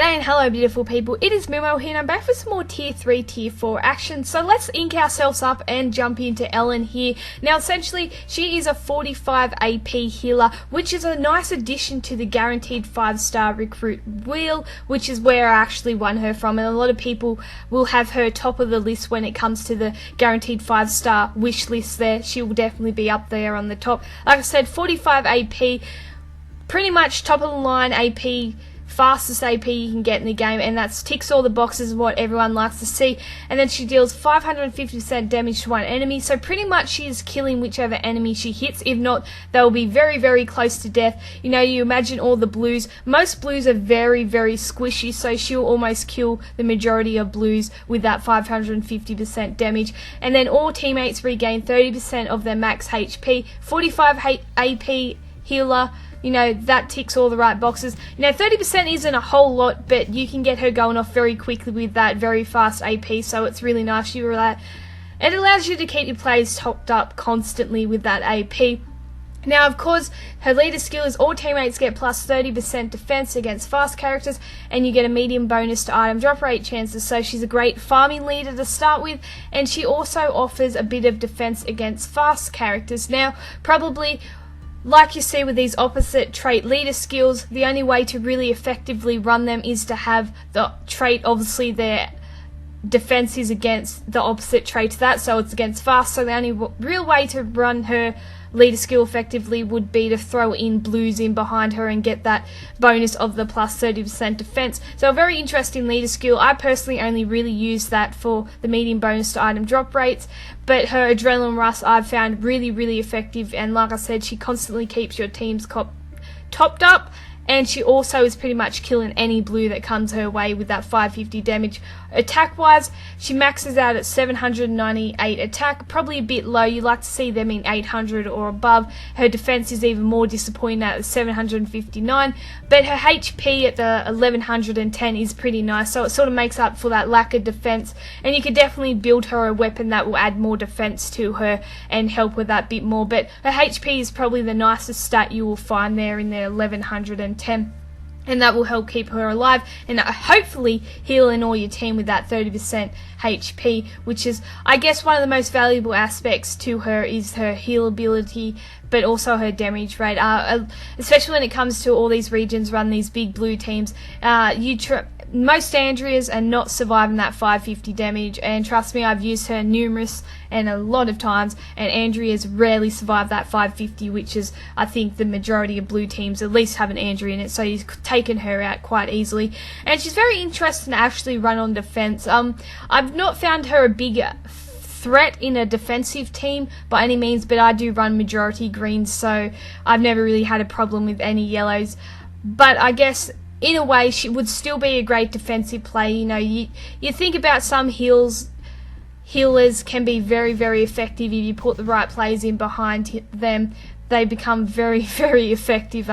G'day and hello beautiful people, it is Mimo here and I'm back for some more tier 3, tier 4 action. So let's ink ourselves up and jump into Ellen here. Now essentially she is a 45 AP healer, which is a nice addition to the guaranteed 5-star recruit wheel, which is where I actually won her from, and a lot of people will have her top of the list when it comes to the guaranteed 5-star wish list there. She will definitely be up there on the top. Like I said, 45 AP, pretty much top of the line AP, fastest AP you can get in the game, and that ticks all the boxes of what everyone likes to see. And then she deals 550% damage to one enemy, so pretty much she is killing whichever enemy she hits. If not, they'll be very, very close to death. You know, you imagine all the blues. Most blues are very, very squishy, so she'll almost kill the majority of blues with that 550% damage. And then all teammates regain 30% of their max HP. 45 AP healer, you know, that ticks all the right boxes. You know, 30% isn't a whole lot, but you can get her going off very quickly with that very fast AP, so it's really nice. It allows you to keep your players topped up constantly with that AP. Now, of course, her leader skill is all teammates get plus 30% defense against fast characters, and you get a medium bonus to item drop rate chances, so she's a great farming leader to start with, and she also offers a bit of defense against fast characters. Now, probably, like you see with these opposite trait leader skills, the only way to really effectively run them is to have the trait, obviously their defense is against the opposite trait to that, so it's against fast, so the only real way to run her leader skill effectively would be to throw in blues in behind her and get that bonus of the plus 30% defense. So a very interesting leader skill. I personally only really use that for the medium bonus to item drop rates, but her adrenaline rush I've found really, really effective, and like I said, she constantly keeps your teams topped up, and she also is pretty much killing any blue that comes her way with that 550 damage. Attack wise, she maxes out at 798 attack, probably a bit low. You like to see them in 800 or above. Her defense is even more disappointing at 759, but her HP at the 1110 is pretty nice, so it sort of makes up for that lack of defense, and you could definitely build her a weapon that will add more defense to her and help with that bit more. But her HP is probably the nicest stat you will find there in the 1110. And that will help keep her alive and hopefully heal in all your team with that 30% HP, which is, I guess, one of the most valuable aspects to her is her heal ability, but also her damage rate. Especially when it comes to all these regions run these big blue teams, most Andreas are not surviving that 550 damage, and trust me, I've used her numerous and a lot of times, and Andreas rarely survive that 550, which is, I think, the majority of blue teams at least have an Andrea in it, so he's taken her out quite easily. And she's very interesting to actually run on defense. I've not found her a big threat in a defensive team by any means, but I do run majority greens, so I've never really had a problem with any yellows. But I guess in a way she would still be a great defensive play. You know, you think about some healers can be very, very effective if you put the right players in behind them. They become very, very effective.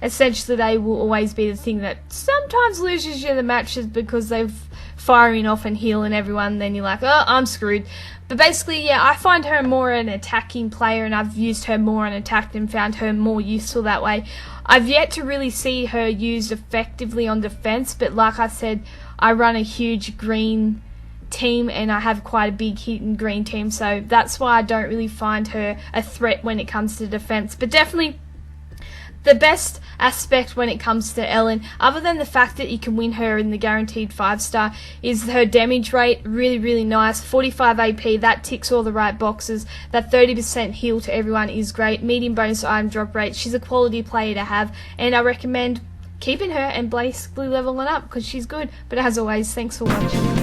Essentially, they will always be the thing that sometimes loses you the matches because they're firing off and healing everyone. Then you're like, oh, I'm screwed. But basically, yeah, I find her more an attacking player, and I've used her more on attack and found her more useful that way. I've yet to really see her used effectively on defense, but like I said, I run a huge green team and I have quite a big hidden green team, so that's why I don't really find her a threat when it comes to defense. But definitely the best aspect when it comes to Ellen, other than the fact that you can win her in the guaranteed 5-star, is her damage rate. Really, really nice. 45 AP, that ticks all the right boxes. That 30% heal to everyone is great. Medium bonus item drop rate. She's a quality player to have, and I recommend keeping her and basically leveling up because she's good. But as always, thanks for watching.